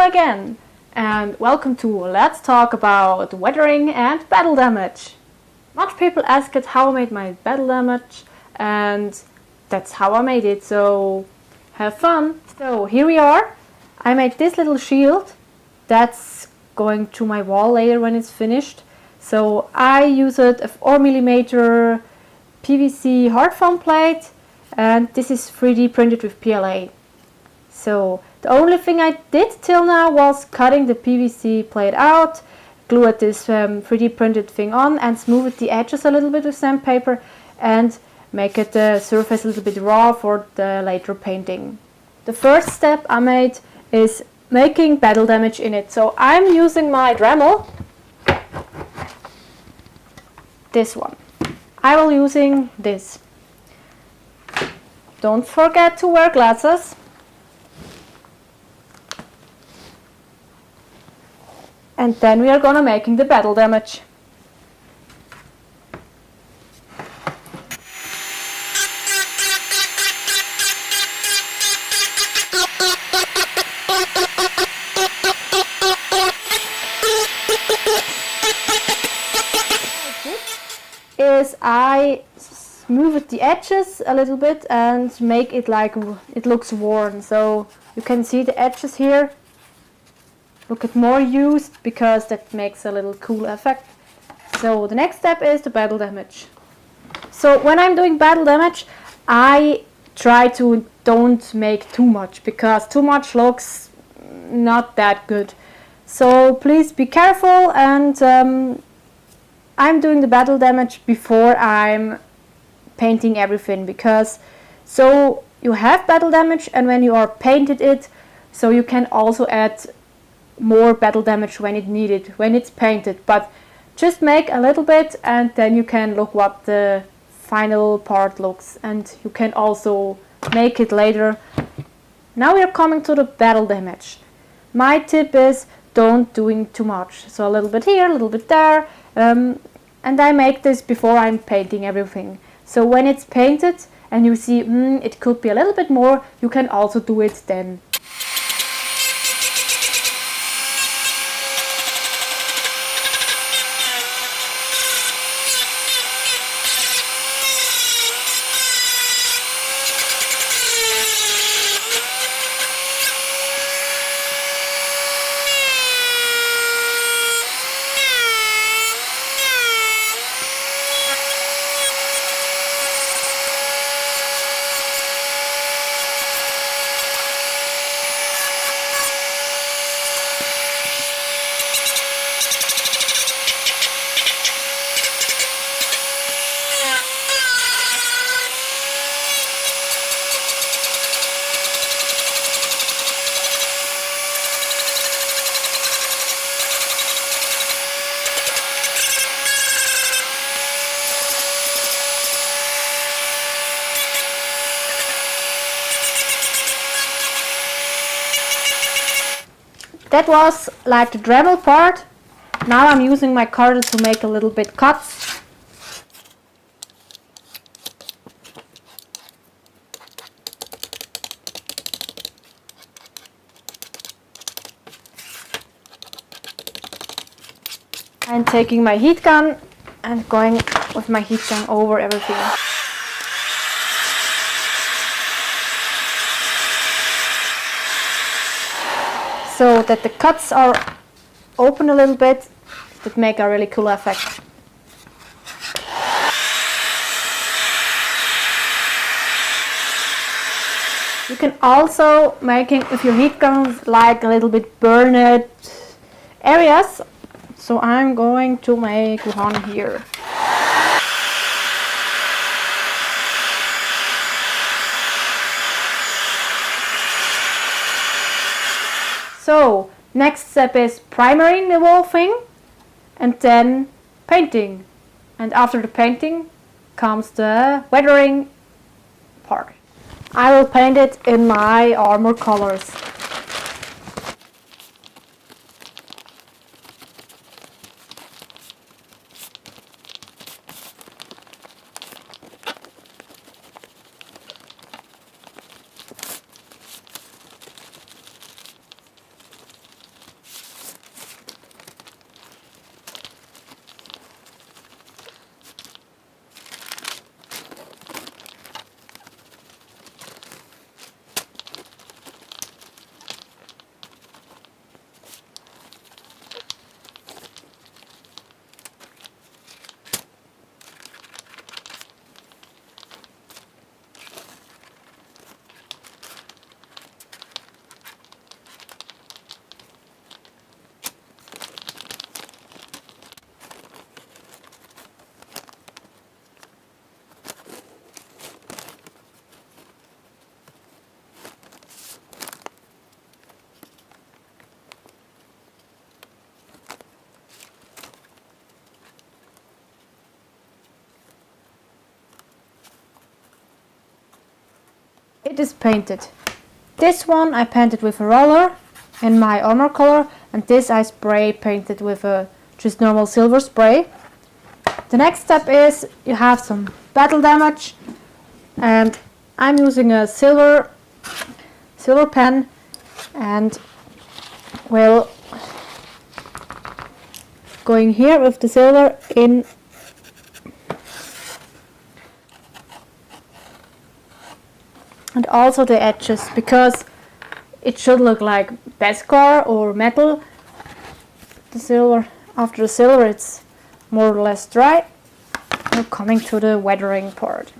Hello again, and welcome to Let's Talk About Weathering and Battle Damage. Much people asked how I made my battle damage, and that's how I made it, so have fun. So here we are. I made this little shield that's going to my wall later when it's finished. So I used a 4mm PVC hard foam plate, and this is 3D printed with PLA. So the only thing I did till now was cutting the PVC plate out, glue this 3D printed thing on, and smooth the edges a little bit with sandpaper and make it the surface a little bit raw for the later painting. The first step I made is making battle damage in it. So I'm using my Dremel, this one. I will using this. Don't forget to wear glasses. And then we are gonna making the battle damage. Is I smooth the edges a little bit and make it like it looks worn. So you can see the edges here. Look at more used because that makes a little cool effect. So the next step is the battle damage. So when I'm doing battle damage, I try to don't make too much because too much looks not that good. So please be careful, and I'm doing the battle damage before I'm painting everything, because so you have battle damage, and when you are painted it, so you can also add more battle damage when it needed, when it's painted. But just make a little bit and then you can look what the final part looks, and you can also make it later. Now we are coming to the battle damage. My tip is don't doing too much. So a little bit here, a little bit there, and I make this before I'm painting everything. So when it's painted and you see it could be a little bit more, you can also do it then. That was like the Dremel part. Now I'm using my cutter to make a little bit cuts. I'm taking my heat gun and going with my heat gun over everything. So that the cuts are open a little bit, that make a really cool effect. You can also make it with your heat guns like a little bit burned areas. So I'm going to make one here. So next step is primering the whole thing and then painting. And after the painting comes the weathering part. I will paint it in my armor colors. it is painted. This one I painted with a roller in my armor color, and this I spray painted with a just normal silver spray. The next step is you have some battle damage, and I'm using a silver pen, and will going here with the silver in and also the edges, because it should look like Beskar or metal. The silver, after the silver it's more or less dry. We're coming to the weathering part.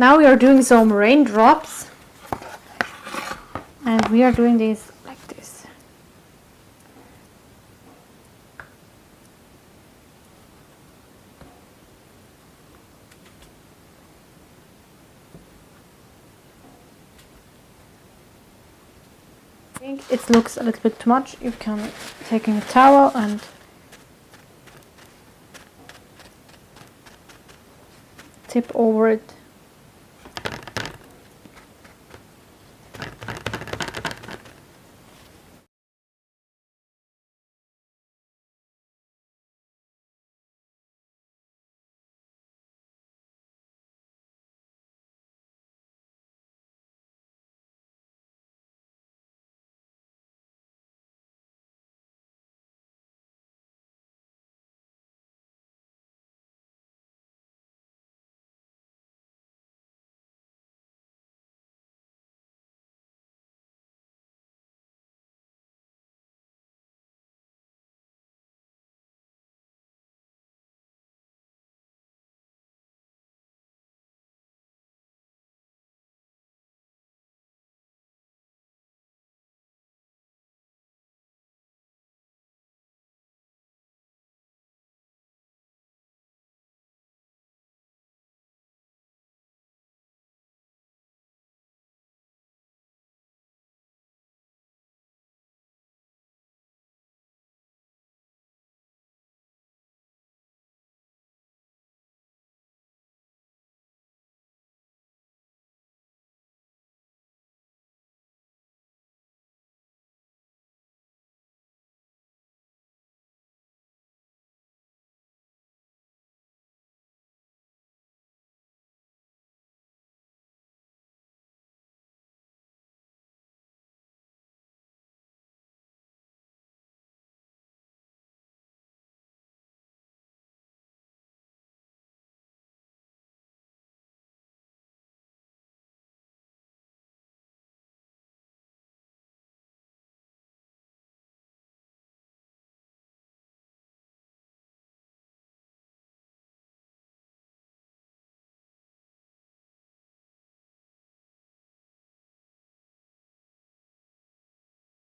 Now we are doing some raindrops, and we are doing this like this. I think it looks a little bit too much. You can taking a towel and tip over it.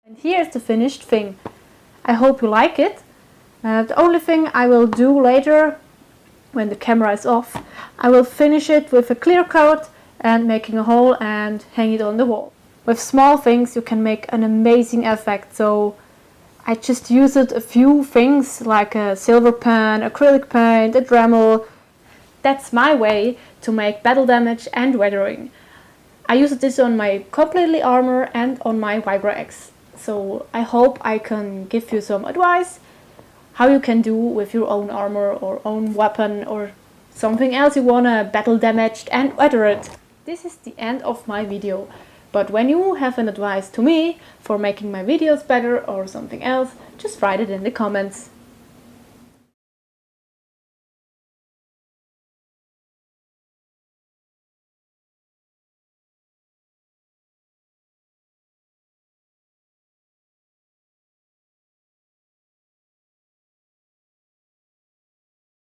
And here's the finished thing. I hope you like it. The only thing I will do later, when the camera is off, I will finish it with a clear coat and making a hole and hang it on the wall. With small things you can make an amazing effect, so I just used a few things like a silver pen, acrylic paint, a Dremel. That's my way to make battle damage and weathering. I used this on my completely armor and on my Vibra X. So I hope I can give you some advice how you can do with your own armor or own weapon or something else you wanna battle damage and weather it. This is the end of my video. But when you have an advice to me for making my videos better or something else, just write it in the comments.